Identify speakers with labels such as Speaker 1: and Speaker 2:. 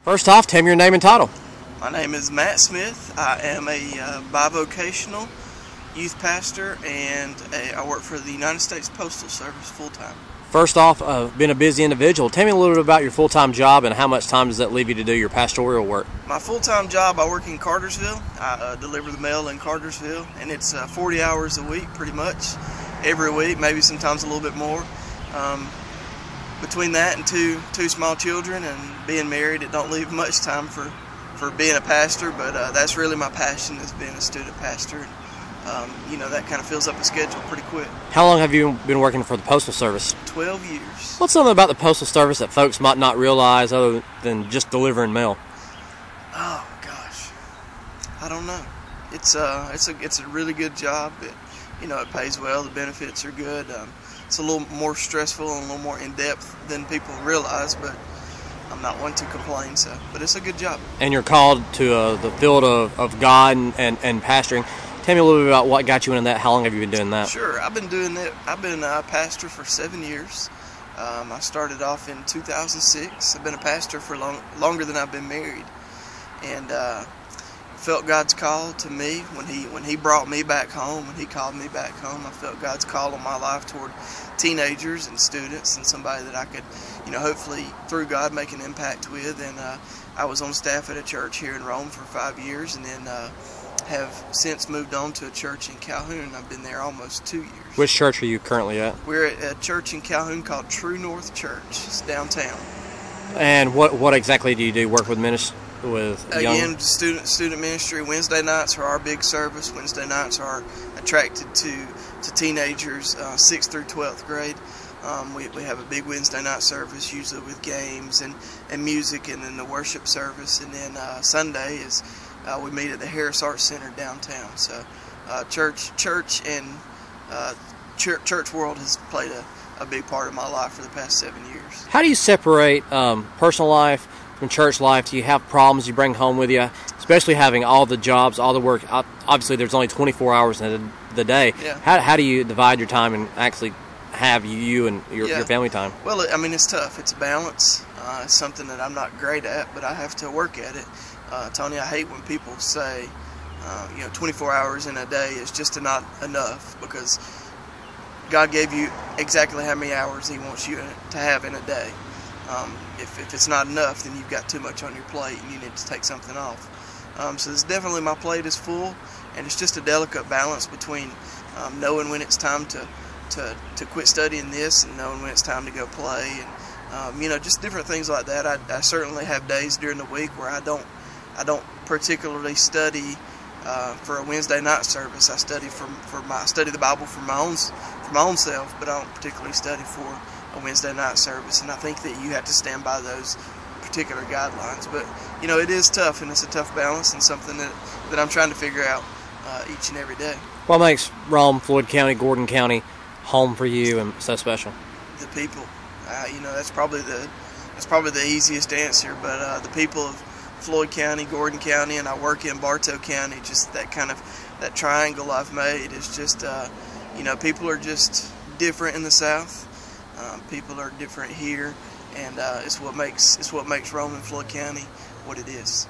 Speaker 1: First off, tell me your name and title.
Speaker 2: My name is Matt Smith. I am a bivocational youth pastor, and I work for the United States Postal Service full-time.
Speaker 1: First off, being a busy individual, tell me a little bit about your full-time job and how much time does that leave you to do your pastoral work?
Speaker 2: My full-time job, I work in Cartersville. I deliver the mail in Cartersville, and it's 40 hours a week pretty much, every week, maybe sometimes a little bit more. Between that and two small children and being married, it don't leave much time for being a pastor, but that's really my passion, is being a student pastor. You know, that kind of fills up the schedule pretty quick.
Speaker 1: How long have you been working for the Postal Service?
Speaker 2: 12 years.
Speaker 1: What's something about the Postal Service that folks might not realize other than just delivering mail?
Speaker 2: Oh gosh, I don't know. It's a really good job. It pays well. The benefits are good. It's a little more stressful and a little more in depth than people realize, but I'm not one to complain. But it's a good job. And
Speaker 1: you're called to the field of God and pastoring. Tell me a little bit about what got you into that. How long have you been doing that?
Speaker 2: Sure, I've been doing it. I've been a pastor for 7 years. I started off in 2006. I've been a pastor for longer than I've been married, and felt God's call to me when He brought me back home. When He called me back home, I felt God's call on my life toward teenagers and students, and somebody that I could, hopefully through God make an impact with. And I was on staff at a church here in Rome for 5 years, and then have since moved on to a church in Calhoun. I've been there almost 2 years.
Speaker 1: Which church are you currently at?
Speaker 2: We're at a church in Calhoun called True North Church. It's downtown.
Speaker 1: And what exactly do you do? Work with young?
Speaker 2: Again, student ministry. Wednesday nights are our big service. Wednesday nights are attracted to teenagers, 6th through 12th grade. We have a big Wednesday night service, usually with games and music, and then the worship service. And then Sunday is we meet at the Harris Arts Center downtown. So church and church world has played a big part of my life for the past 7 years.
Speaker 1: How do you separate personal life from church life? Do you have problems you bring home with you, especially having all the jobs, all the work? Obviously, there's only 24 hours in the day.
Speaker 2: Yeah.
Speaker 1: How do you divide your time and actually have you and your family time?
Speaker 2: Well, I mean, it's tough. It's a balance. It's something that I'm not great at, but I have to work at it. Tony, I hate when people say, 24 hours in a day is just not enough, because God gave you exactly how many hours He wants you to have in a day. If it's not enough, then you've got too much on your plate and you need to take something off. So it's definitely, my plate is full, and it's just a delicate balance between knowing when it's time to quit studying this and knowing when it's time to go play, and just different things like that. I certainly have days during the week where I don't particularly study for a Wednesday night service. I study study the Bible for my own self, but I don't particularly study for a Wednesday night service. And I think that you have to stand by those particular guidelines. But it is tough, and it's a tough balance, and something that I'm trying to figure out each and every day.
Speaker 1: What makes Rome, Floyd County, Gordon County home for you and so special?
Speaker 2: The people. That's probably the easiest answer. But the people of Floyd County, Gordon County, and I work in Bartow County, just that triangle I've made is just, people are just different in the South. People are different here, and it's what makes Rome and Floyd County what it is.